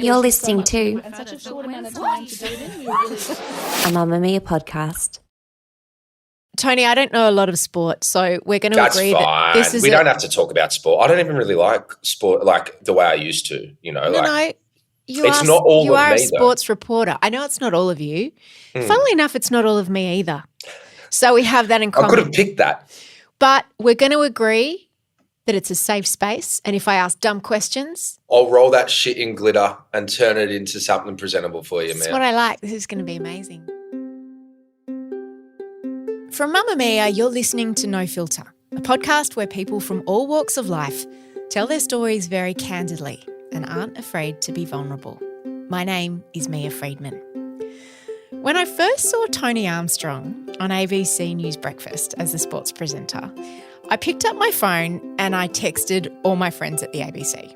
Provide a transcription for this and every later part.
You're listening to and such a short amount of time to do it in. We were really a Mamamia podcast. Tony, I don't know a lot of sport, so we're going to agree that this is we don't have to talk about sport. I don't even really like sport like the way I used to, you know. You it's are, not all you of are me, a sports reporter. I know it's not all of you. Funnily enough, it's not all of me either. So we have that in common. I could have picked that. But we're going to agree that it's a safe space, and if I ask dumb questions, I'll roll that shit in glitter and turn it into something presentable for you, man. That's what I like. This is going to be amazing. From Mamamia, you're listening to No Filter, a podcast where people from all walks of life tell their stories very candidly and aren't afraid to be vulnerable. My name is Mia Friedman. When I first saw Tony Armstrong on ABC News Breakfast as the sports presenter, I picked up my phone and I texted all my friends at the ABC.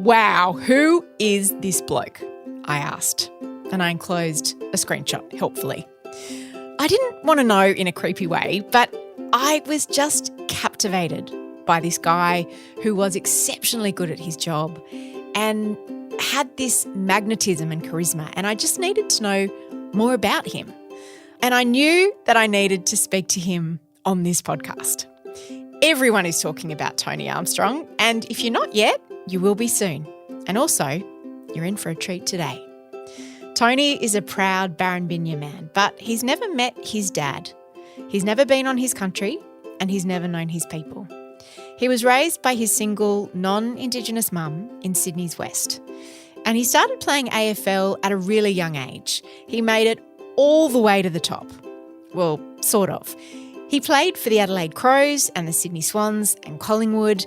Wow, who is this bloke? I asked, and I enclosed a screenshot, helpfully. I didn't want to know in a creepy way, but I was just captivated by this guy who was exceptionally good at his job and had this magnetism and charisma, and I just needed to know more about him. And I knew that I needed to speak to him on this podcast. Everyone is talking about Tony Armstrong, and if you're not yet, you will be soon. And also, you're in for a treat today. Tony is a proud Barranbinya man, but he's never met his dad. He's never been on his country, and he's never known his people. He was raised by his single, non-Indigenous mum in Sydney's West, and he started playing AFL at a really young age. He made it all the way to the top. Well, sort of. He played for the Adelaide Crows and the Sydney Swans and Collingwood,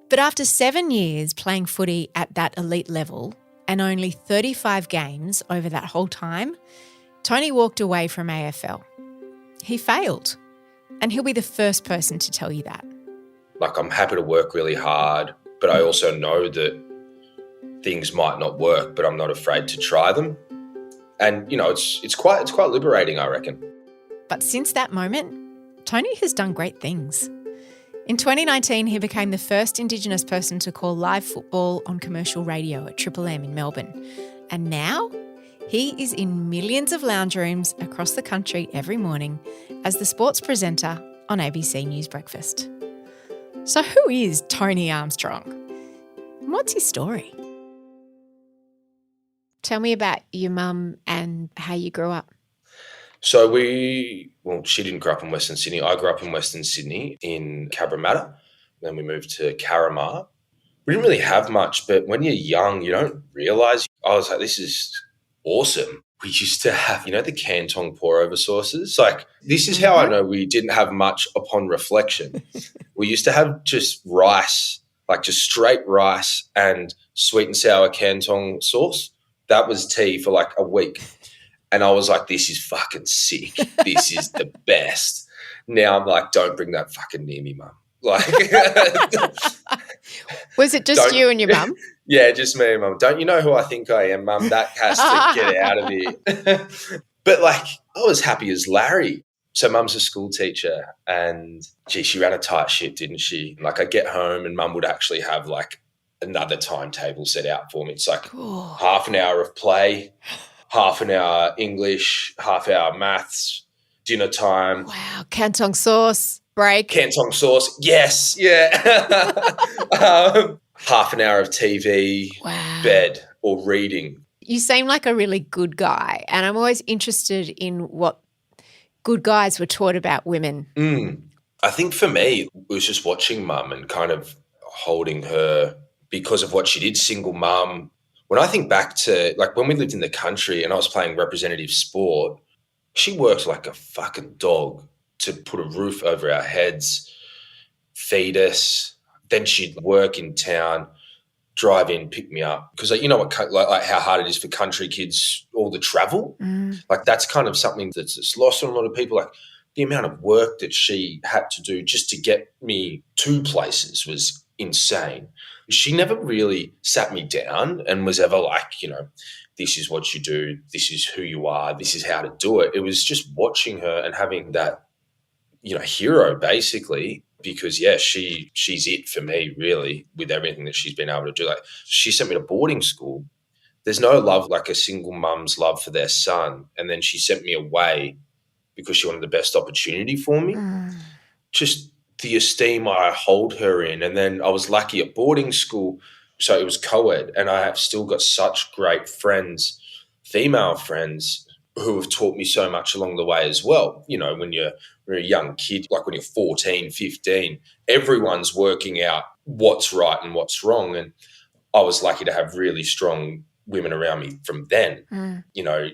but after 7 years playing footy at that elite level and only 35 games over that whole time, Tony walked away from AFL. He failed, and he'll be the first person to tell you that. Like, I'm happy to work really hard, but I also know that things might not work, but I'm not afraid to try them. And, you know, it's quite liberating, I reckon. But since that moment, Tony has done great things. In 2019, he became the first Indigenous person to call live football on commercial radio at Triple M in Melbourne. And now he is in millions of lounge rooms across the country every morning as the sports presenter on ABC News Breakfast. So who is Tony Armstrong? And what's his story? Tell me about your mum and how you grew up. So she didn't grow up in Western Sydney. I grew up in Western Sydney in Cabramatta. Then we moved to Carramar. We didn't really have much, but when you're young, you don't realise. I was like, this is awesome. We used to have, you know, the Canton pour-over sauces. Like, this is how I know we didn't have much upon reflection. We used to have just rice, like just straight rice and sweet and sour Canton sauce. That was tea for like a week. And I was like, this is fucking sick. This is the best. Now I'm like, don't bring that fucking near me, mum. Like, was it just you and your mum? Yeah, just me and mum. Don't you know who I think I am, mum? That has to get out of here. But like, I was happy as Larry. So mum's a school teacher and gee, she ran a tight ship, didn't she? Like, I get home and mum would actually have like another timetable set out for me. It's like half an hour of play, half an hour English, half hour maths, dinner time. Wow, Canton sauce, break. Canton sauce, yes, yeah. Half an hour of TV, bed or reading. You seem like a really good guy, and I'm always interested in what good guys were taught about women. I think for me, it was just watching mum and kind of holding her because of what she did, single mum. When I think back to like when we lived in the country and I was playing representative sport, she worked like a fucking dog to put a roof over our heads, feed us. Then she'd work in town, drive in, pick me up. Because you know what, like how hard it is for country kids, all the travel. Like that's kind of something that's lost on a lot of people. Like the amount of work that she had to do just to get me to places was insane. She never really sat me down and was ever like, you know, this is what you do, this is who you are, this is how to do it. It was just watching her and having that, you know, hero basically, because, yeah, she's it for me really with everything that she's been able to do. Like she sent me to boarding school. there's no love like a single mum's love for their son. And then she sent me away because she wanted the best opportunity for me. Just the esteem I hold her in. And then I was lucky at boarding school, so it was co-ed, and I have still got such great friends, female friends, who have taught me so much along the way as well. You know, when you're a young kid, like when you're 14, 15, everyone's working out what's right and what's wrong. And I was lucky to have really strong women around me from then, you know,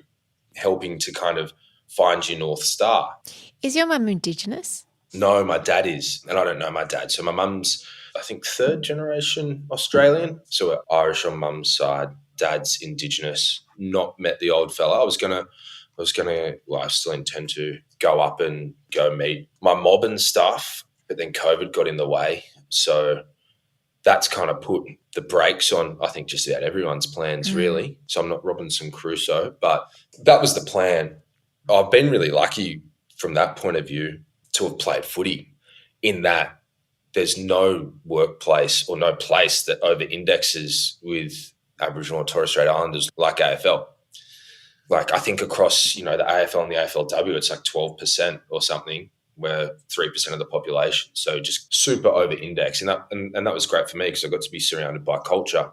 helping to kind of find your North Star. Is your mum Indigenous? No, my dad is, and I don't know my dad. So my mum's, I think, third generation Australian. So we're Irish on mum's side, dad's Indigenous, not met the old fella. I still intend to go up and go meet my mob and stuff, but then COVID got in the way. So that's kind of put the brakes on, I think, just about everyone's plans, really. So I'm not Robinson Crusoe, but that was the plan. I've been really lucky from that point of view to have played footy, in that there's no workplace or no place that over-indexes with Aboriginal or Torres Strait Islanders like AFL. Like, I think across, you know, the AFL and the AFLW, it's like 12% or something. We're 3% of the population. So just super over-index. And that was great for me because I got to be surrounded by culture,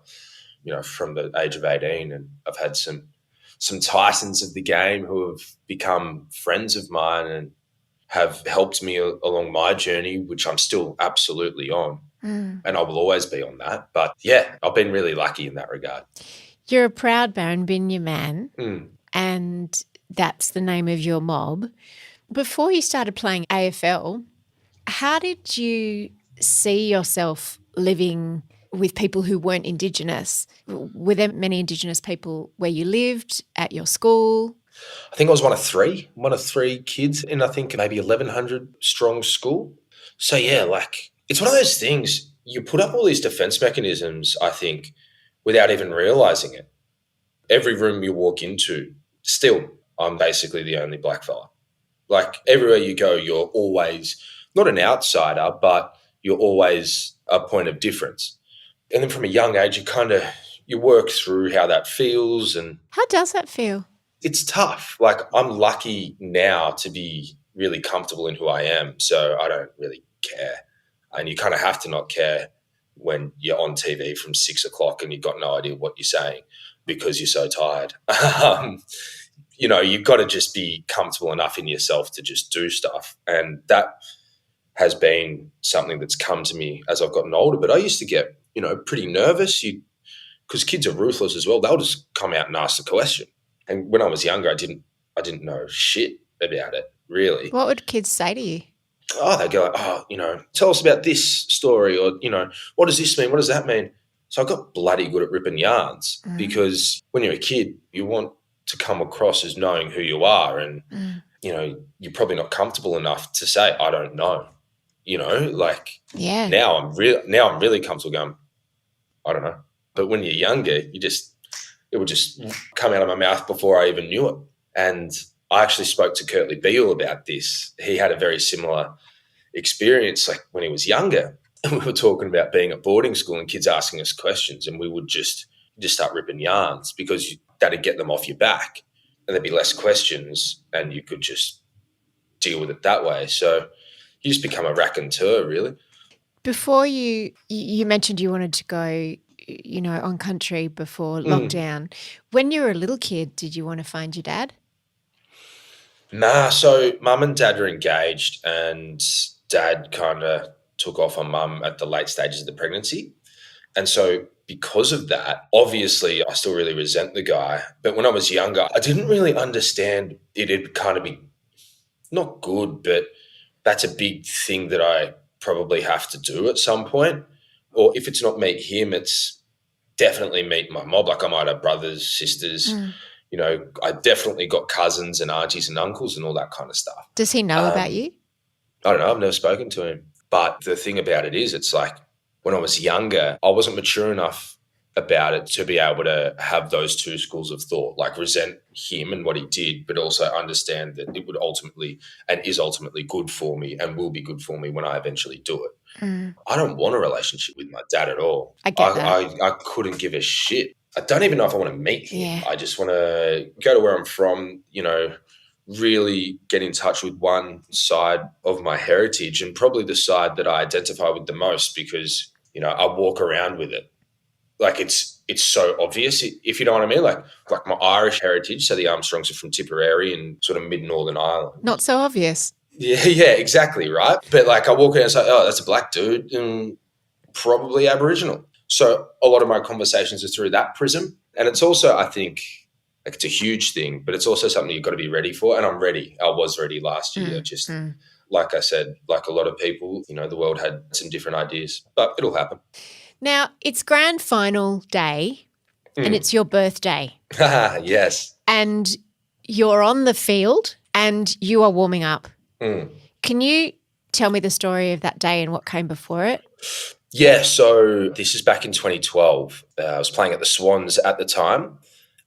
you know, from the age of 18. And I've had some titans of the game who have become friends of mine and have helped me along my journey, which I'm still absolutely on. And I will always be on that. But, yeah, I've been really lucky in that regard. You're a proud Barranbinya man, and that's the name of your mob. Before you started playing AFL, how did you see yourself living with people who weren't Indigenous? Were there many Indigenous people where you lived, at your school? I think I was one of three kids in, I think, maybe 1,100 strong school. So, yeah, like, it's one of those things, you put up all these defense mechanisms, I think, without even realizing it. Every room you walk into, still, I'm basically the only black fella. Like, everywhere you go, you're always not an outsider, but you're always a point of difference. And then from a young age, you work through how that feels. And how does that feel? It's tough. Like, I'm lucky now to be really comfortable in who I am, so I don't really care. And you kind of have to not care when you're on TV from 6 o'clock and you've got no idea what you're saying because you're so tired. You know, you've got to just be comfortable enough in yourself to just do stuff. And that has been something that's come to me as I've gotten older. But I used to get, you know, pretty nervous because kids are ruthless as well. They'll just come out and ask the question. And when I was younger, I didn't know shit about it, really. What would kids say to you? Oh, they go, oh, you know, tell us about this story, or, you know, what does this mean? What does that mean? So I got bloody good at ripping yarns because when you're a kid, you want to come across as knowing who you are, and, you know, you're probably not comfortable enough to say, I don't know, you know, like now I'm really comfortable going, I don't know. But when you're younger, it would just come out of my mouth before I even knew it. And I actually spoke to Curtly Beale about this. He had a very similar experience, like when he was younger. And we were talking about being at boarding school and kids asking us questions, and we would just start ripping yarns because that'd get them off your back and there'd be less questions and you could just deal with it that way. So you just become a raconteur, really. Before you mentioned you wanted to go, you know, on country before lockdown. When you were a little kid, did you want to find your dad? Nah, so mum and dad are engaged, and dad kind of took off on mum at the late stages of the pregnancy. And so because of that, obviously I still really resent the guy. But when I was younger, I didn't really understand it'd kind of be not good, but that's a big thing that I probably have to do at some point. Or if it's not meet him, it's definitely meet my mob. Like, I might have brothers, sisters, you know, I definitely got cousins and aunties and uncles and all that kind of stuff. Does he know about you? I don't know. I've never spoken to him. But the thing about it is, it's like when I was younger, I wasn't mature enough about it to be able to have those two schools of thought, like resent him and what he did, but also understand that it would ultimately and is ultimately good for me and will be good for me when I eventually do it. I don't want a relationship with my dad at all. I get that. I couldn't give a shit. I don't even know if I want to meet him. Yeah. I just want to go to where I'm from, really get in touch with one side of my heritage, and probably the side that I identify with the most, because, I walk around with it. Like it's so obvious, if you know what I mean. Like my Irish heritage, so the Armstrongs are from Tipperary and sort of mid-Northern Ireland. Not so obvious. Yeah, exactly, right? But like I walk around and say, oh, that's a black dude and probably Aboriginal. So a lot of my conversations are through that prism. And it's also, I think, like it's a huge thing, but it's also something you've got to be ready for. And I'm ready. I was ready last year. Like I said, like a lot of people, the world had some different ideas, but it'll happen. Now, it's grand final day and it's your birthday. Yes. And you're on the field and you are warming up. Can you tell me the story of that day and what came before it? Yeah, so this is back in 2012. I was playing at the Swans at the time,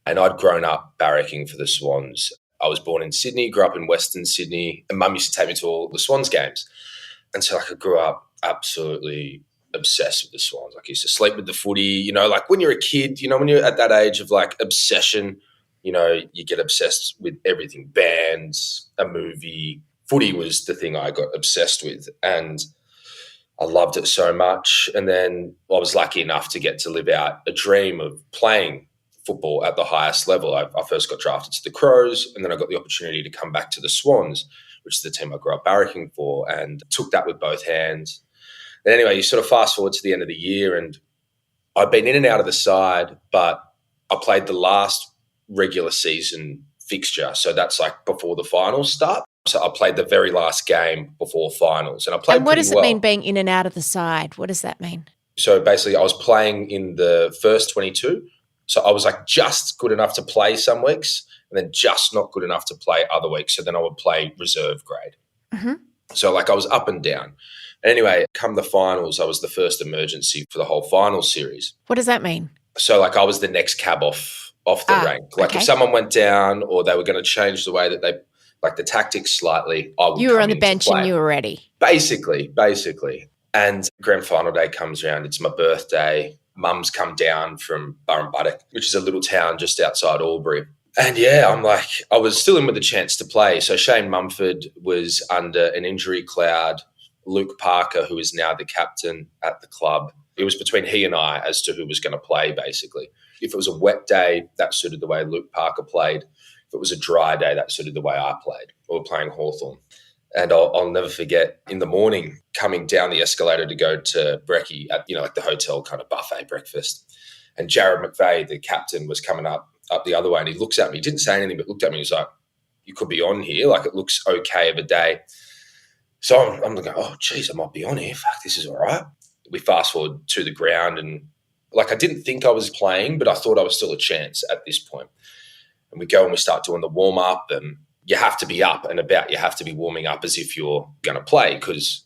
and I'd grown up barracking for the Swans. I was born in Sydney, grew up in Western Sydney, and Mum used to take me to all the Swans games. And so I grew up absolutely obsessed with the Swans. Like I used to sleep with the footy, like when you're a kid, when you're at that age of like obsession, you get obsessed with everything, bands, a movie. Footy was the thing I got obsessed with, and I loved it so much. And then I was lucky enough to get to live out a dream of playing football at the highest level. I first got drafted to the Crows, and then I got the opportunity to come back to the Swans, which is the team I grew up barracking for, and took that with both hands. And anyway, you sort of fast forward to the end of the year, and I've been in and out of the side, but I played the last regular season fixture. So that's like before the finals start. So I played the very last game before finals, and I played. And what does it well. mean being in and out of the side? What does that mean? So basically I was playing in the first 22. So I was like just good enough to play some weeks and then just not good enough to play other weeks. So then I would play reserve grade. So like I was up and down. And anyway, come the finals, I was the first emergency for the whole final series. What does that mean? So like I was the next cab off the rank. Like if someone went down or they were going to change the way that they – like the tactics slightly, I would You were on the bench and you were ready. Basically. And grand final day comes around. It's my birthday. Mum's come down from Barranbinya, which is a little town just outside Albury. And yeah, I'm like, I was still in with a chance to play. So Shane Mumford was under an injury cloud. Luke Parker, who is now the captain at the club, it was between he and I as to who was going to play, basically. If it was a wet day, that suited the way Luke Parker played. If it was a dry day, that suited the way I played. We were playing Hawthorn. And I'll never forget in the morning coming down the escalator to go to brekkie at, like the hotel kind of buffet breakfast. And Jared McVeigh, the captain, was coming up the other way, and he looks at me. He didn't say anything, but looked at me. He's like, you could be on here. Like, it looks okay of a day. So I'm like, oh, geez, I might be on here. Fuck, this is all right. We fast forward to the ground, and like I didn't think I was playing, but I thought I was still a chance at this point. And we go and we start doing the warm-up, and you have to be up and about. You have to be warming up as if you're going to play, because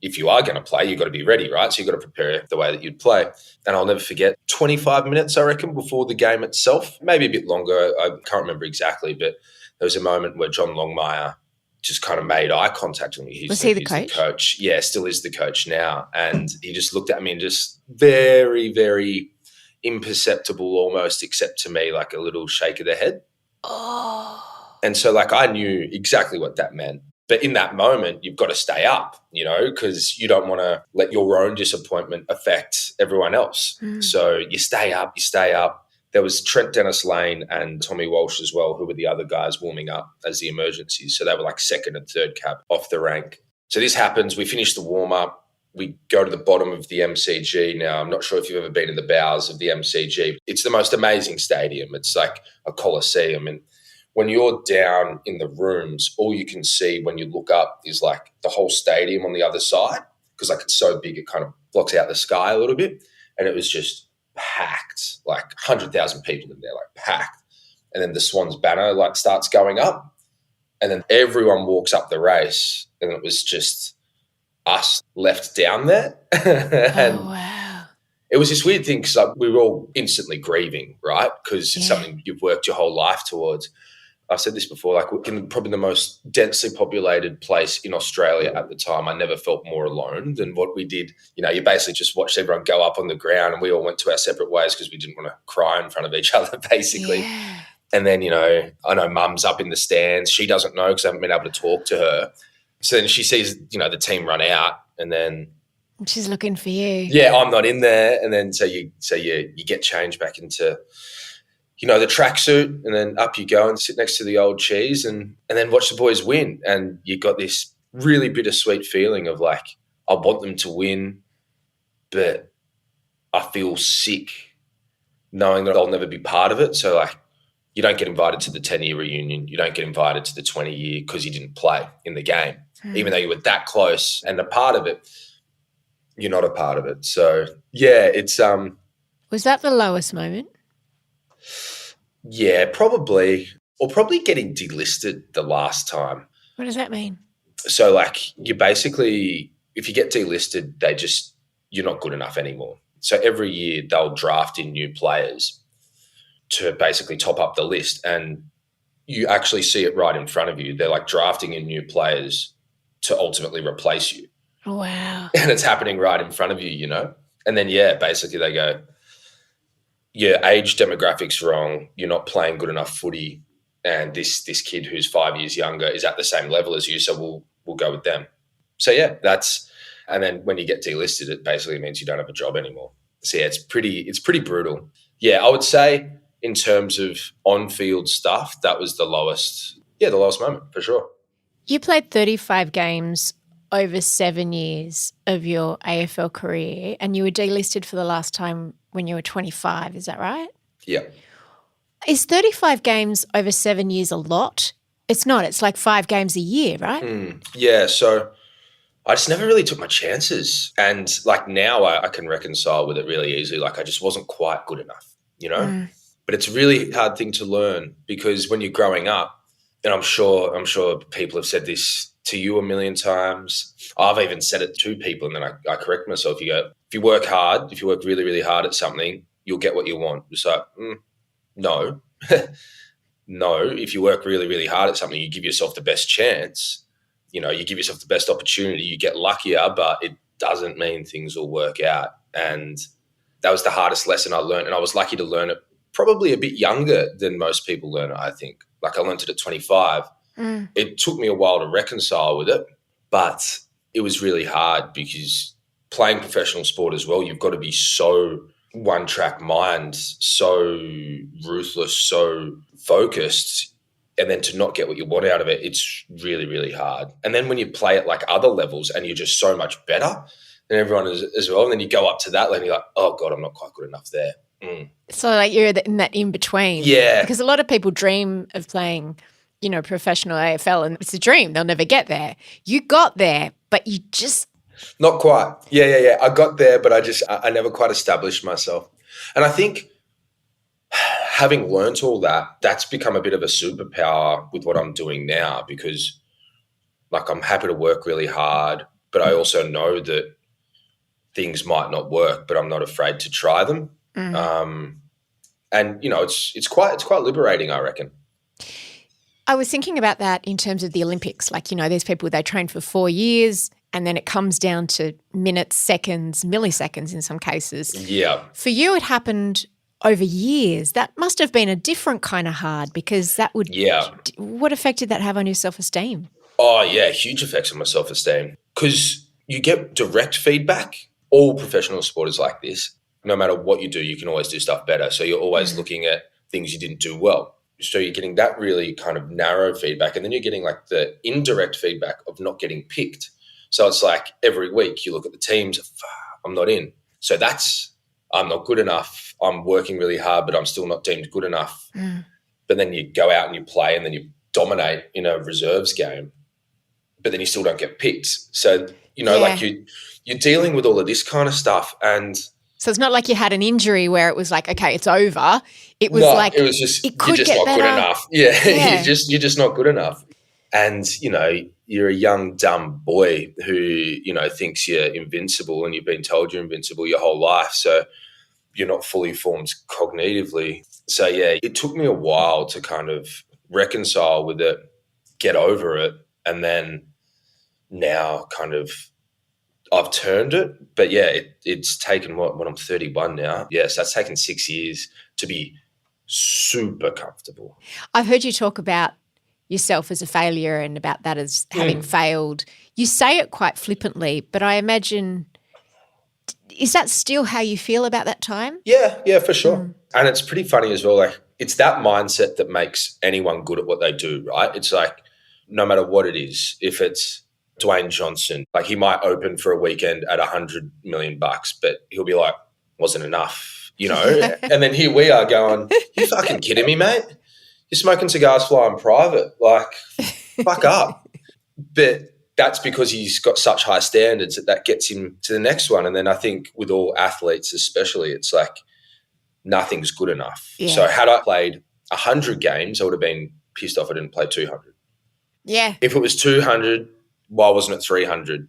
if you are going to play, you've got to be ready, right? So you've got to prepare the way that you'd play. And I'll never forget, 25 minutes, I reckon, before the game itself, maybe a bit longer. I can't remember exactly, but there was a moment where John Longmire just kind of made eye contact with me. Was he the coach? The coach? Yeah, still is the coach now. And he just looked at me and just very, very imperceptible almost, except to me, like a little shake of the head. Oh. And so like I knew exactly what that meant. But in that moment, you've got to stay up, because you don't want to let your own disappointment affect everyone else. So you stay up. There was Trent Dennis-Lane and Tommy Walsh as well, who were the other guys warming up as the emergencies. So they were like second and third cab off the rank. So this happens. We finish the warm-up. We go to the bottom of the MCG. Now, I'm not sure if you've ever been in the bowels of the MCG. It's the most amazing stadium. It's like a coliseum. And when you're down in the rooms, all you can see when you look up is like the whole stadium on the other side, because like it's so big, it kind of blocks out the sky a little bit. And it was just packed, like 100,000 people in there, like packed. And then the Swans banner like starts going up, and then everyone walks up the race, and it was just us left down there. And wow. It was this weird thing, because like, we were all instantly grieving, right? Because it's something you've worked your whole life towards. I've said this before, like in probably the most densely populated place in Australia at the time, I never felt more alone than what we did. You know, you basically just watched everyone go up on the ground and we all went to our separate ways because we didn't want to cry in front of each other, basically. Yeah. And then, you know, I know Mum's up in the stands. She doesn't know because I haven't been able to talk to her. So then she sees, you know, the team run out and then She's looking for you. yeah, I'm not in there. And then so you get changed back into, you know, the tracksuit, and then up you go and sit next to the old cheese and then watch the boys win. And you got this really bittersweet feeling of like, I want them to win, but I feel sick knowing that I'll never be part of it. So like, you don't get invited to the 10-year reunion. You don't get invited to the 20-year because you didn't play in the game, even though you were that close and a part of it. You're not a part of it. So yeah, it's Was that the lowest moment? yeah, probably getting delisted the last time. What does that mean? So like you basically, if you get delisted, you're not good enough anymore. So every year they'll draft in new players to basically top up the list, and you actually see it right in front of you. They're like drafting in new players to ultimately replace you. Wow. And it's happening right in front of you, you know? And then, yeah, basically they go, your age demographic's wrong. You're not playing good enough footy. And this kid who's 5 years younger is at the same level as you. So we'll go with them. So yeah, and then when you get delisted, it basically means you don't have a job anymore. So yeah, it's pretty brutal. Yeah, I would say in terms of on-field stuff, that was the lowest moment for sure. You played 35 games over 7 years of your AFL career, and you were delisted for the last time when you were 25. Is that right? Yeah. Is 35 games over 7 years a lot? It's not. It's like 5 games a year, right? Yeah, so I just never really took my chances. And like now I can reconcile with it really easily. Like I just wasn't quite good enough, you know? But it's a really hard thing to learn because when you're growing up, and I'm sure people have said this to you a million times. I've even said it to people and then I correct myself. You go, if you work hard, if you work really, really hard at something, you'll get what you want. It's like, no. No, if you work really, really hard at something, you give yourself the best chance. You know, you give yourself the best opportunity. You get luckier, but it doesn't mean things will work out. And that was the hardest lesson I learned. And I was lucky to learn it probably a bit younger than most people learn it, I think. Like I learned it at 25. It took me a while to reconcile with it, but it was really hard because playing professional sport as well, you've got to be so one-track mind, so ruthless, so focused, and then to not get what you want out of it, it's really, really hard. And then when you play at like other levels and you're just so much better than everyone is as well, and then you go up to that level and you're like, oh God, I'm not quite good enough there. So like you're in that in-between. Yeah. Because a lot of people dream of playing, you know, professional AFL, and it's a dream. They'll never get there. You got there, but you just... Not quite. Yeah. I got there, but I never quite established myself. And I think having learnt all that, that's become a bit of a superpower with what I'm doing now because like I'm happy to work really hard, but I also know that things might not work, but I'm not afraid to try them. And, you know, it's quite liberating, I reckon. I was thinking about that in terms of the Olympics. Like, you know, there's people, they train for 4 years and then it comes down to minutes, seconds, milliseconds in some cases. Yeah. For you, it happened over years. That must have been a different kind of hard because that would... Yeah. What effect did that have on your self-esteem? Oh, yeah, huge effects on my self-esteem because you get direct feedback. All professional sport is like this. No matter what you do, you can always do stuff better. So you're always looking at things you didn't do well. So you're getting that really kind of narrow feedback, and then you're getting like the indirect feedback of not getting picked. So it's like every week you look at the teams, I'm not in. So I'm not good enough. I'm working really hard, but I'm still not deemed good enough. But then you go out and you play and then you dominate in a reserves game, but then you still don't get picked. So, you know, like you're dealing with all of this kind of stuff. And so it's not like you had an injury where it was like, okay, it's over. It was it was just, it could you're just get not better. good enough. Yeah. You're just not good enough. And, you know, you're a young, dumb boy who, you know, thinks you're invincible and you've been told you're invincible your whole life. So you're not fully formed cognitively. So, yeah, it took me a while to kind of reconcile with it, get over it, and then now kind of I've turned it. But yeah, it's taken when I'm 31 now. Yes, that's taken 6 years to be super comfortable. I've heard you talk about yourself as a failure and about that as having failed. You say it quite flippantly, but I imagine, is that still how you feel about that time? Yeah, for sure. And it's pretty funny as well. Like, it's that mindset that makes anyone good at what they do, right? It's like, no matter what it is, if it's Dwayne Johnson, like he might open for a weekend at $100 million, but he'll be like, wasn't enough, you know? And then here we are going, you fucking kidding me, mate? You're smoking cigars flying private. Like, fuck up. But that's because he's got such high standards that gets him to the next one. And then I think with all athletes especially, it's like nothing's good enough. Yeah. So had I played 100 games, I would have been pissed off I didn't play 200. Yeah. If it was 200, why wasn't it 300?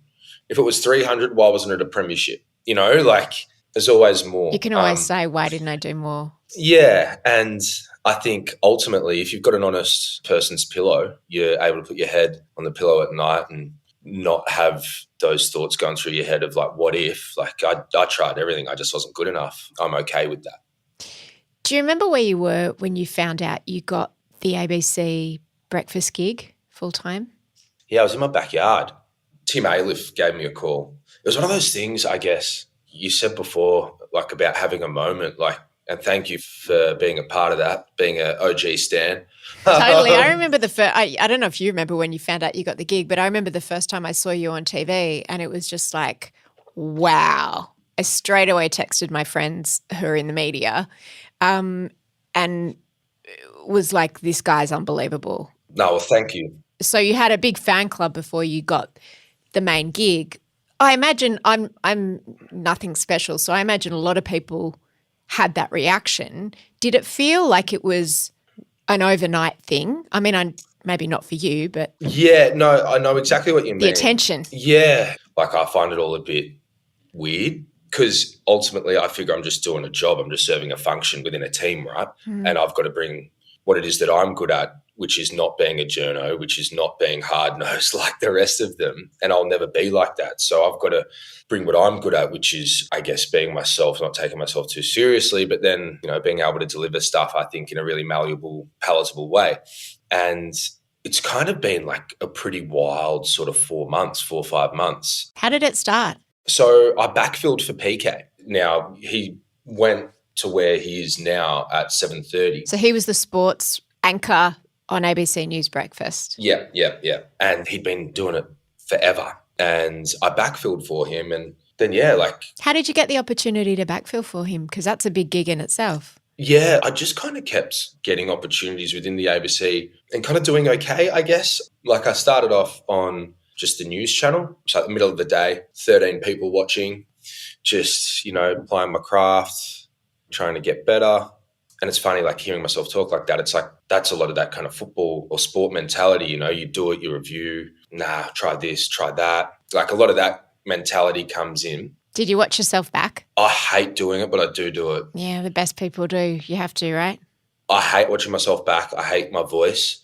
If it was 300, why wasn't it a premiership? You know, like there's always more. You can always say, why didn't I do more? Yeah. And I think ultimately if you've got an honest person's pillow, you're able to put your head on the pillow at night and not have those thoughts going through your head of like, what if? Like I tried everything. I just wasn't good enough. I'm okay with that. Do you remember where you were when you found out you got the ABC breakfast gig full-time? Yeah, I was in my backyard. Tim Aliff gave me a call. It was one of those things, I guess, you said before, like about having a moment, like, and thank you for being a part of that, being an OG stan. Totally. I remember the first, I don't know if you remember when you found out you got the gig, but I remember the first time I saw you on TV and it was just like, wow. I straight away texted my friends who are in the media and was like, this guy's unbelievable. No, well, thank you. So you had a big fan club before you got the main gig. I imagine I'm nothing special, so I imagine a lot of people had that reaction. Did it feel like it was an overnight thing? I mean, maybe not for you, but yeah, no, I know exactly what you mean. The attention. Yeah, like I find it all a bit weird because ultimately I figure I'm just doing a job. I'm just serving a function within a team, right? And I've got to bring what it is that I'm good at, which is not being a journo, which is not being hard-nosed like the rest of them. And I'll never be like that. So I've got to bring what I'm good at, which is, I guess, being myself, not taking myself too seriously, but then, you know, being able to deliver stuff, I think, in a really malleable, palatable way. And it's kind of been like a pretty wild sort of 4 or 5 months. How did it start? So I backfilled for PK. Now, he went to where he is now at 7:30. So he was the sports anchor on ABC News Breakfast. Yeah. And he'd been doing it forever. And I backfilled for him. And then, How did you get the opportunity to backfill for him? Because that's a big gig in itself. Yeah, I just kind of kept getting opportunities within the ABC and kind of doing okay, I guess. Like I started off on just the news channel. So at the middle of the day, 13 people watching, just, you know, playing my craft, trying to get better. And it's funny, like hearing myself talk like that, it's like that's a lot of that kind of football or sport mentality, you know, you do it, you review, try this, try that. Like a lot of that mentality comes in. Did you watch yourself back? I hate doing it, but I do it. Yeah, the best people do. You have to, right? I hate watching myself back. I hate my voice.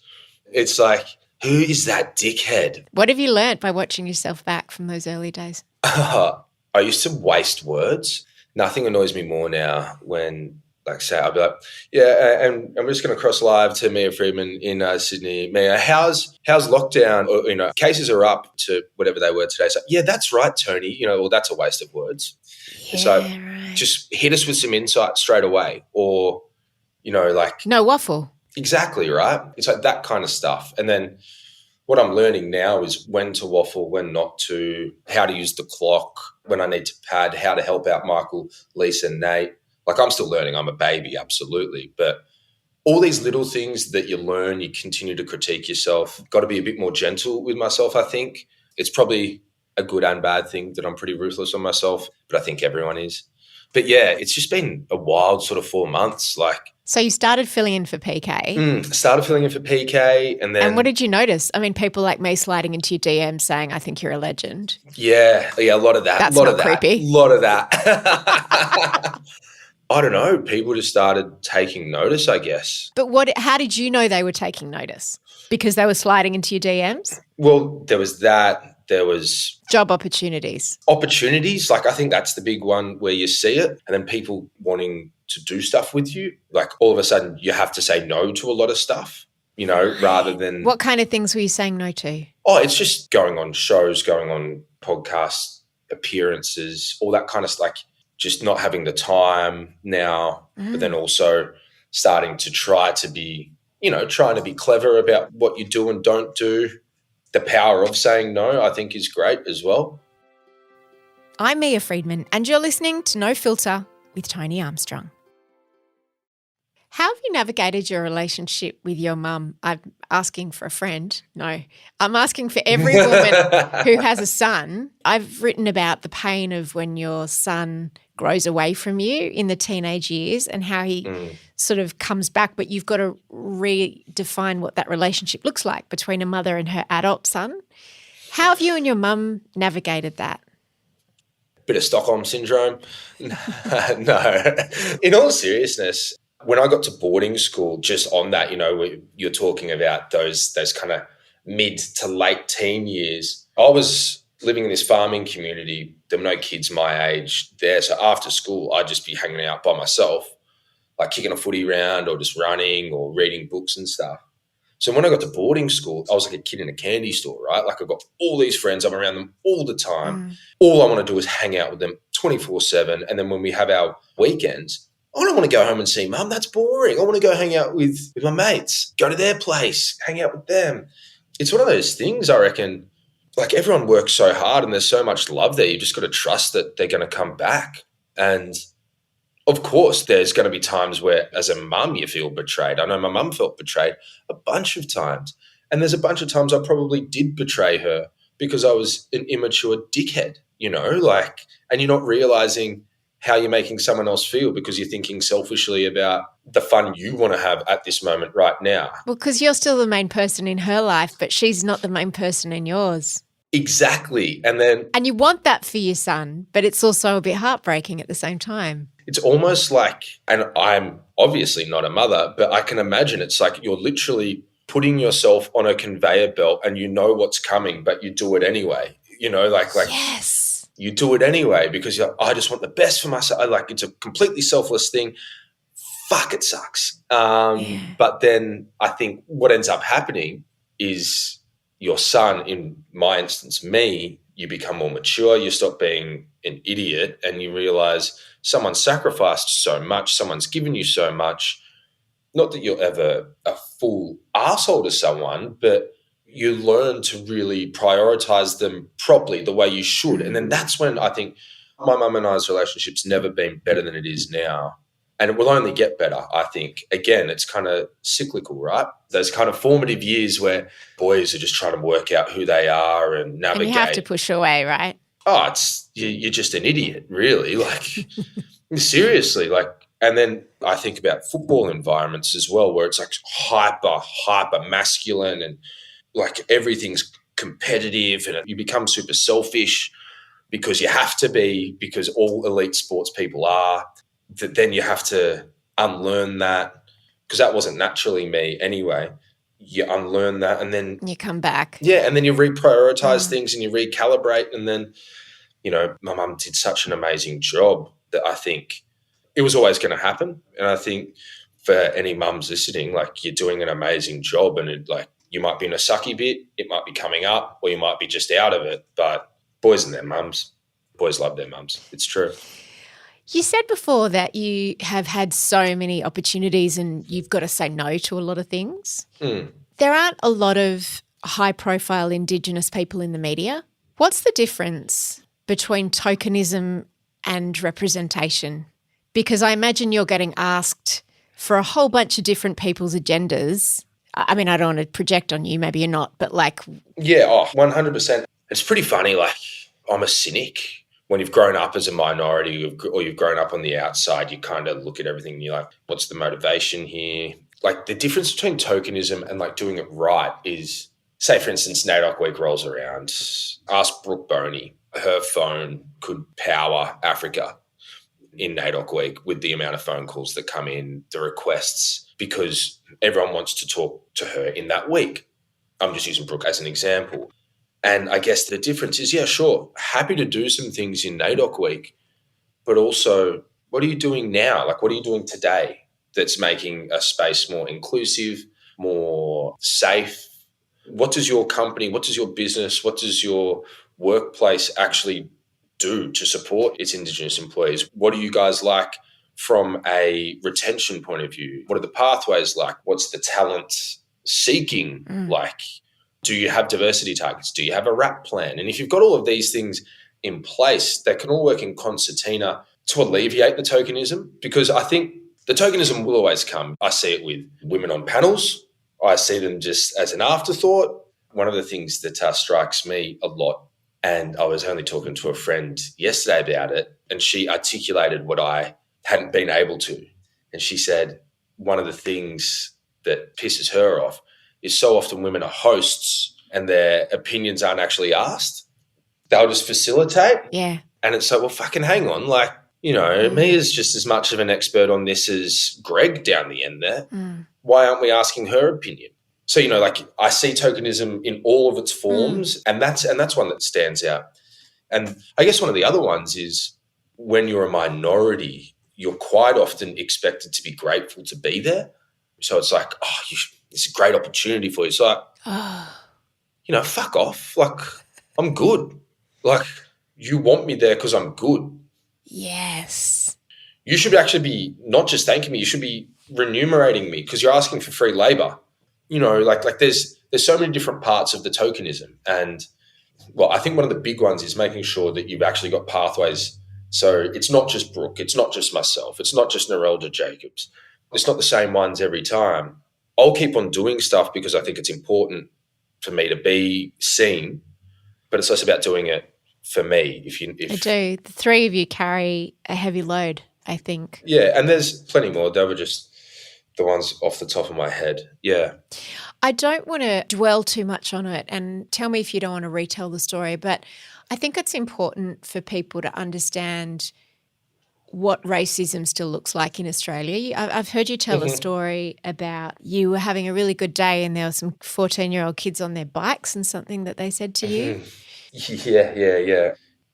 It's like, who is that dickhead? What have you learnt by watching yourself back from those early days? I used to waste words. Nothing annoys me more now when, like, say, I'll be like, yeah, and I'm just going to cross live to Mia Freedman in Sydney. Mia, how's lockdown? Or, you know, cases are up to whatever they were today. So, yeah, that's right, Tony. You know, well, that's a waste of words. Yeah, so right. Just hit us with some insight straight away or, you know, like. No waffle. Exactly, right? It's like that kind of stuff. And then what I'm learning now is when to waffle, when not to, how to use the clock, when I need to pad, how to help out Michael, Lisa, Nate. Like I'm still learning. I'm a baby, absolutely. But all these little things that you learn, you continue to critique yourself. Got to be a bit more gentle with myself, I think. It's probably a good and bad thing that I'm pretty ruthless on myself, but I think everyone is. But yeah, it's just been a wild sort of 4 months. So you started filling in for PK. Started filling in for PK and then. And what did you notice? I mean, people like me sliding into your DM saying, I think you're a legend. Yeah, a lot of that. That's lot not of that. creepy. A lot of that. I don't know, people just started taking notice, I guess. But how did you know they were taking notice? Because they were sliding into your DMs? Well, there was that. There was job opportunities. Opportunities. Like, I think that's the big one where you see it. And then people wanting to do stuff with you. Like, all of a sudden you have to say no to a lot of stuff, you know, rather than... What kind of things were you saying no to? Oh, it's just going on shows, going on podcast appearances, all that kind of stuff. Like, just not having the time now, but then also starting to try to be, you know, trying to be clever about what you do and don't do. The power of saying no, I think, is great as well. I'm Mia Friedman, and you're listening to No Filter with Tony Armstrong. How have you navigated your relationship with your mum? I'm asking for a friend. No, I'm asking for every woman who has a son. I've written about the pain of when your son grows away from you in the teenage years and how he sort of comes back, but you've got to redefine what that relationship looks like between a mother and her adult son. How have you and your mum navigated that? Bit of Stockholm syndrome. No. In all seriousness, when I got to boarding school, just on that, you know, you're talking about those kind of mid to late teen years. I was living in this farming community. There were no kids my age there. So after school, I'd just be hanging out by myself, like kicking a footy round or just running or reading books and stuff. So when I got to boarding school, I was like a kid in a candy store, right? Like, I've got all these friends. I'm around them all the time. All I want to do is hang out with them 24/7. And then when we have our weekends, I don't want to go home and see mum. That's boring. I want to go hang out with my mates, go to their place, hang out with them. It's one of those things, I reckon, like, everyone works so hard and there's so much love there. You just got to trust that they're going to come back. And of course, there's going to be times where as a mum you feel betrayed. I know my mum felt betrayed a bunch of times. And there's a bunch of times I probably did betray her because I was an immature dickhead, you know, like, and you're not realizing how you're making someone else feel because you're thinking selfishly about the fun you want to have at this moment right now. Well, because you're still the main person in her life, but she's not the main person in yours. Exactly. And you want that for your son, but it's also a bit heartbreaking at the same time. It's almost like, and I'm obviously not a mother, but I can imagine it's like you're literally putting yourself on a conveyor belt and you know what's coming, but you do it anyway. You know, like yes. You do it anyway because you're like, I just want the best for myself. Like, it's a completely selfless thing. Fuck, it sucks. But then I think what ends up happening is your son, in my instance, me, you become more mature, you stop being an idiot and you realize someone's sacrificed so much, someone's given you so much. Not that you're ever a full arsehole to someone, but you learn to really prioritize them properly the way you should. And then that's when I think my mum and I's relationship's never been better than it is now. And it will only get better, I think. Again, it's kind of cyclical, right? Those kind of formative years where boys are just trying to work out who they are and navigate. And you have to push away, right? Oh, you're just an idiot, really. Like, seriously, like. And then I think about football environments as well, where it's like hyper masculine and like everything's competitive and you become super selfish because you have to be, because all elite sports people are. That then you have to unlearn that because that wasn't naturally me anyway. You unlearn that and then you come back. Yeah, and then you reprioritize things and you recalibrate. And then, you know, my mum did such an amazing job that I think it was always going to happen. And I think for any mums listening, like, you're doing an amazing job and it, like, you might be in a sucky bit, it might be coming up, or you might be just out of it. But boys and their mums, boys love their mums. It's true. You said before that you have had so many opportunities and you've got to say no to a lot of things. There aren't a lot of high-profile Indigenous people in the media. What's the difference between tokenism and representation? Because I imagine you're getting asked for a whole bunch of different people's agendas. I mean, I don't want to project on you, maybe you're not, but like... Yeah, 100%. It's pretty funny, like, I'm a cynic. When you've grown up as a minority or you've grown up on the outside, you kind of look at everything and you're like, what's the motivation here? Like, the difference between tokenism and like doing it right is, say, for instance, NAIDOC week rolls around. Ask Brooke Boney. Her phone could power Africa. in NAIDOC week with the amount of phone calls that come in, the requests, because everyone wants to talk to her in that week. I'm just using Brooke as an example. And I guess the difference is, yeah, sure, happy to do some things in NAIDOC week, but also what are you doing now? Like, what are you doing today that's making a space more inclusive, more safe? What does your company, what does your business, what does your workplace actually do to support its Indigenous employees? What do you guys like from a retention point of view? What are the pathways like? What's the talent seeking like? Do you have diversity targets? Do you have a RAP plan? And if you've got all of these things in place, that can all work in concertina to alleviate the tokenism, because I think the tokenism will always come. I see it with women on panels. I see them just as an afterthought. One of the things that strikes me a lot, and I was only talking to a friend yesterday about it, and she articulated what I hadn't been able to. And she said one of the things that pisses her off is so often women are hosts and their opinions aren't actually asked. They'll just facilitate. Yeah. And it's like, well, fucking hang on. Like, you know, Mia's just as much of an expert on this as Greg down the end there. Why aren't we asking her opinion? So, you know, like I see tokenism in all of its forms, and that's one that stands out. And I guess one of the other ones is when you're a minority, you're quite often expected to be grateful to be there. So it's like, oh, it's a great opportunity for you. It's like, you know, fuck off. Like, I'm good. Like, you want me there because I'm good. Yes. You should actually be not just thanking me, you should be remunerating me because you're asking for free labor. You know, like there's so many different parts of the tokenism. And, well, I think one of the big ones is making sure that you've actually got pathways. So it's not just Brooke, it's not just myself, it's not just Narelda Jacobs. It's not the same ones every time. I'll keep on doing stuff because I think it's important for me to be seen, but it's less about doing it for me. I do. The three of you carry a heavy load, I think. Yeah, and there's plenty more. They were just the ones off the top of my head. Yeah. I don't want to dwell too much on it, and tell me if you don't want to retell the story, but I think it's important for people to understand what racism still looks like in Australia. I've heard you tell a story about you were having a really good day and there were some 14-year-old kids on their bikes and something that they said to you. Yeah.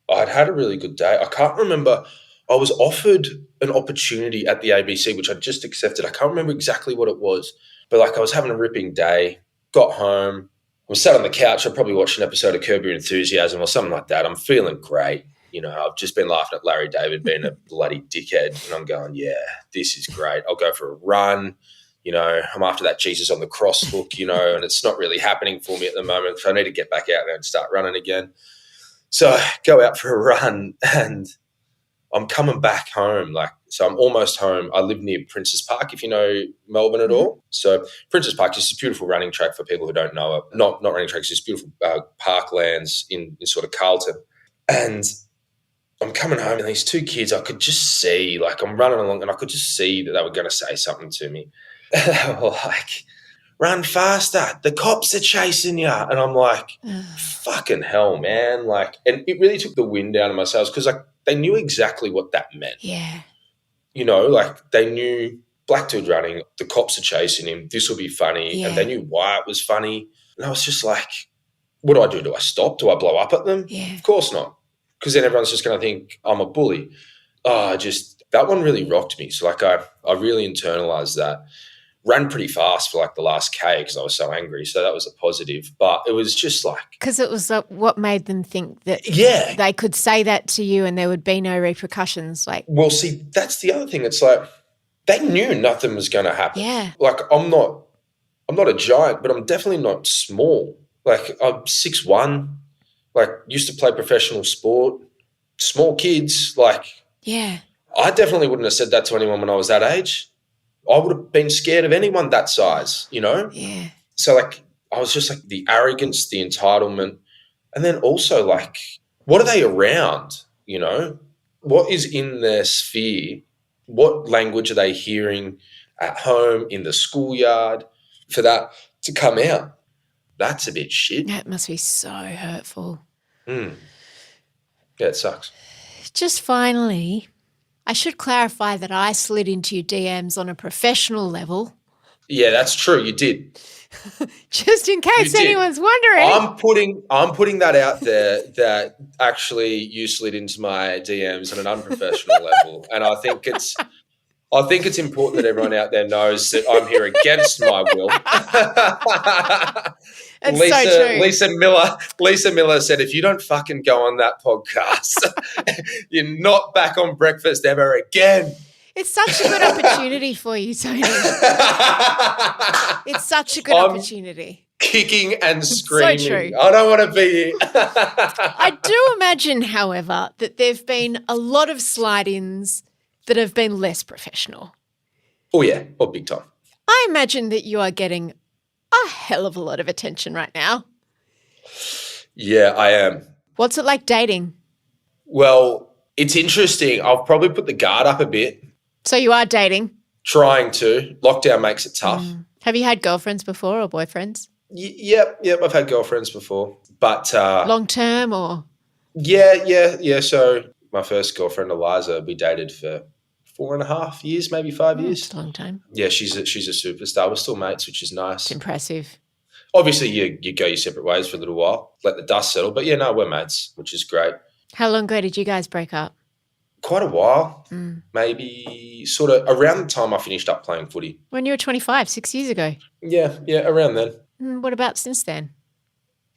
I'd had a really good day. I can't remember. I was offered an opportunity at the ABC, which I just accepted. I can't remember exactly what it was, but like I was having a ripping day, got home, I was sat on the couch. I probably watched an episode of Curb Your Enthusiasm or something like that. I'm feeling great. You know, I've just been laughing at Larry David being a bloody dickhead, and I'm going, yeah, this is great. I'll go for a run. You know, I'm after that Jesus on the cross look, you know, and it's not really happening for me at the moment. So I need to get back out there and start running again. So I go out for a run and I'm coming back home. So I'm almost home. I live near Princes Park, if you know Melbourne at all. So Princes Park is a beautiful running track for people who don't know it. Not running tracks, it's beautiful parklands in sort of Carlton. And I'm coming home and these two kids, I could just see, like I'm running along and I could just see that they were going to say something to me. And they were like, run faster, the cops are chasing you. And I'm like, fucking hell, man. Like, and it really took the wind out of my sails because like they knew exactly what that meant. Yeah. You know, like they knew black dude running, the cops are chasing him, this will be funny. Yeah. And they knew why it was funny. And I was just like, what do? Do I stop? Do I blow up at them? Yeah. Of course not. Because then everyone's just going to think I'm a bully. That one really rocked me. So like I really internalized that. Ran pretty fast for like the last K because I was so angry. So that was a positive. But it was just like... Because it was what made them think that they could say that to you and there would be no repercussions. Like, well, see, that's the other thing. It's like they knew nothing was going to happen. Yeah. Like I'm not a giant, but I'm definitely not small. Like I'm 6'1", like used to play professional sport, small kids. Like, yeah, I definitely wouldn't have said that to anyone when I was that age. I would have been scared of anyone that size, you know? Yeah. So like I was just like the arrogance, the entitlement, and then also like what are they around, you know? What is in their sphere? What language are they hearing at home, in the schoolyard for that to come out? That's a bit shit. That must be so hurtful. Yeah, it sucks. Just finally, I should clarify that I slid into your DMs on a professional level. Yeah, that's true. You did. Just in case anyone's wondering. I'm putting that out there that actually you slid into my DMs on an unprofessional level. And I think it's important that everyone out there knows that I'm here against my will. It's so true. Lisa Miller said, if you don't fucking go on that podcast, you're not back on breakfast ever again. It's such a good opportunity for you, Tony. It's such a good opportunity. Kicking and screaming. So true. I don't want to be. I do imagine, however, that there have been a lot of slide-ins that have been less professional. Oh, yeah. Oh, big time. I imagine that you are getting a hell of a lot of attention right now. Yeah, I am. What's it like dating? Well, it's interesting. I'll probably put the guard up a bit. So you are dating? Trying to. Lockdown makes it tough. Have you had girlfriends before or boyfriends? Yep. I've had girlfriends before. But long term or? Yeah. So my first girlfriend, Eliza, we dated for 4.5 years, maybe 5 years. It's a long time. Yeah, she's a superstar. We're still mates, which is nice. It's impressive. Obviously, you go your separate ways for a little while, let the dust settle. But yeah, no, we're mates, which is great. How long ago did you guys break up? Quite a while, maybe sort of around the time I finished up playing footy. When you were 25, 6 years ago? Yeah, around then. What about since then?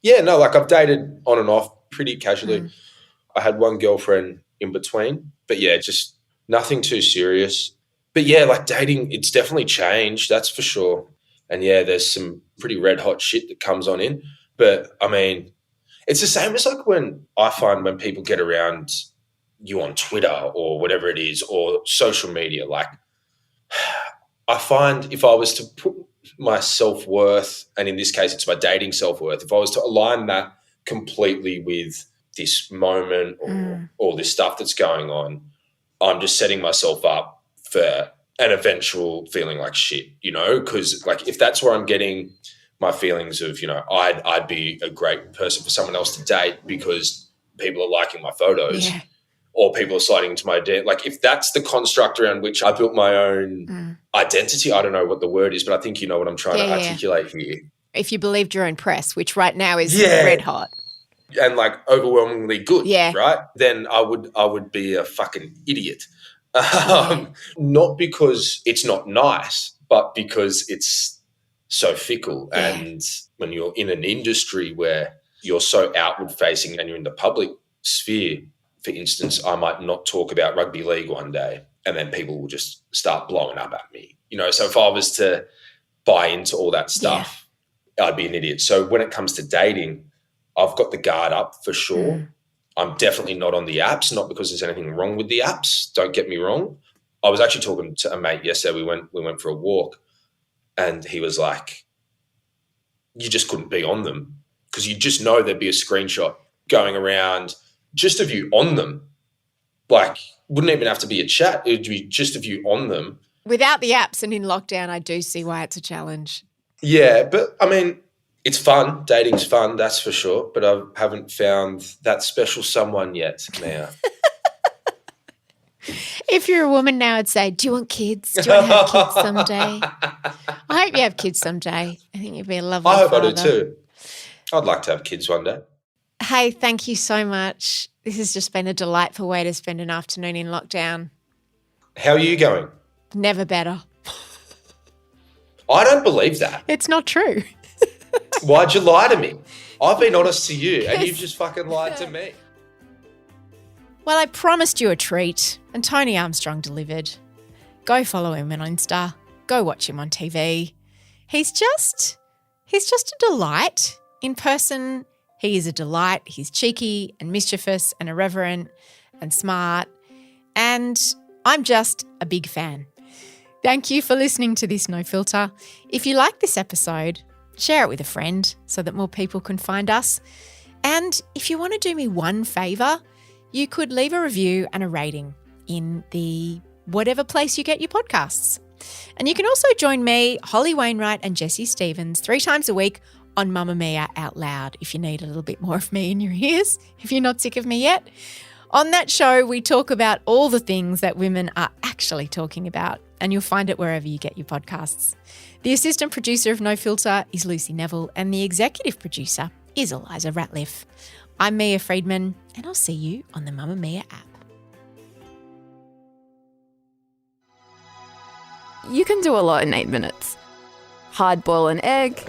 Yeah, no, like I've dated on and off pretty casually. I had one girlfriend in between, but yeah, just nothing too serious. But yeah, like dating, it's definitely changed, that's for sure. And yeah, there's some pretty red hot shit that comes on in. But I mean, it's the same as like when I find when people get around you on Twitter or whatever it is, or social media, like I find if I was to put my self-worth, and in this case it's my dating self-worth, if I was to align that completely with this moment or all this stuff that's going on, I'm just setting myself up for an eventual feeling like shit, because like if that's where I'm getting my feelings of, I'd be a great person for someone else to date because people are liking my photos. Yeah. Or people are sliding into my identity. Like if that's the construct around which I built my own identity, I don't know what the word is, but I think you know what I'm trying to articulate here. If you believed your own press, which right now is red hot. And like overwhelmingly good, right? Then I would be a fucking idiot. Not because it's not nice, but because it's so fickle. Yeah. And when you're in an industry where you're so outward facing and you're in the public sphere, for instance, I might not talk about rugby league one day and then people will just start blowing up at me. So if I was to buy into all that stuff, I'd be an idiot. So when it comes to dating, I've got the guard up for sure. I'm definitely not on the apps, not because there's anything wrong with the apps. Don't get me wrong. I was actually talking to a mate yesterday. We went for a walk and he was like, you just couldn't be on them because you just know there'd be a screenshot going around just of you on them. Like, wouldn't even have to be a chat. It would be just of you on them. Without the apps and in lockdown, I do see why it's a challenge. Yeah, but I mean, it's fun. Dating's fun, that's for sure. But I haven't found that special someone yet, Mia. If you're a woman now, I'd say, do you want kids? Do you want to have kids someday? I hope you have kids someday. I think you'd be a lovely father. I hope I do too. I'd like to have kids one day. Hey, thank you so much. This has just been a delightful way to spend an afternoon in lockdown. How are you going? Never better. I don't believe that. It's not true. Why'd you lie to me? I've been honest to you and you've just fucking lied to me. Well, I promised you a treat and Tony Armstrong delivered. Go follow him on Insta. Go watch him on TV. He's just a delight. In person, he is a delight. He's cheeky and mischievous and irreverent and smart. And I'm just a big fan. Thank you for listening to this No Filter. If you like this episode, share it with a friend so that more people can find us. And if you want to do me one favour, you could leave a review and a rating in the whatever place you get your podcasts. And you can also join me, Holly Wainwright and Jessie Stevens 3 times a week on Mamamia Out Loud if you need a little bit more of me in your ears, if you're not sick of me yet. On that show, we talk about all the things that women are actually talking about, and you'll find it wherever you get your podcasts. The assistant producer of No Filter is Lucy Neville, and the executive producer is Eliza Ratliff. I'm Mia Friedman, and I'll see you on the Mamamia app. You can do a lot in 8 minutes. Hard boil an egg,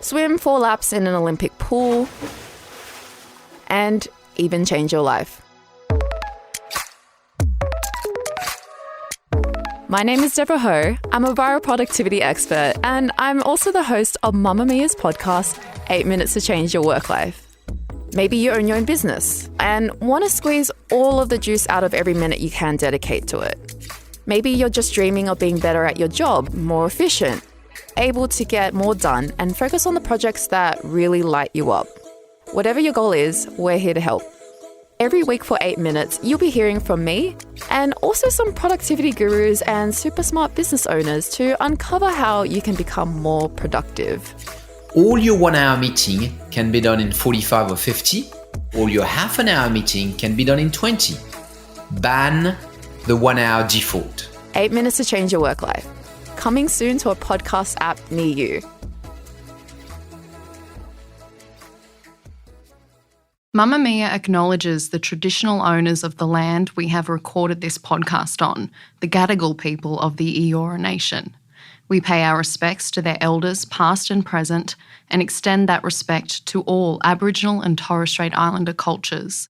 swim 4 laps in an Olympic pool, and even change your life. My name is Deborah Ho. I'm a viral productivity expert, and I'm also the host of Mamamia's podcast, 8 Minutes to Change Your Work Life. Maybe you own your own business and want to squeeze all of the juice out of every minute you can dedicate to it. Maybe you're just dreaming of being better at your job, more efficient, able to get more done and focus on the projects that really light you up. Whatever your goal is, we're here to help. Every week for 8 minutes, you'll be hearing from me and also some productivity gurus and super smart business owners to uncover how you can become more productive. All your 1 hour meeting can be done in 45 or 50. All your half an hour meeting can be done in 20. Ban the 1 hour default. 8 minutes to change your work life. Coming soon to a podcast app near you. Mamamia acknowledges the traditional owners of the land we have recorded this podcast on, the Gadigal people of the Eora Nation. We pay our respects to their elders, past and present, and extend that respect to all Aboriginal and Torres Strait Islander cultures.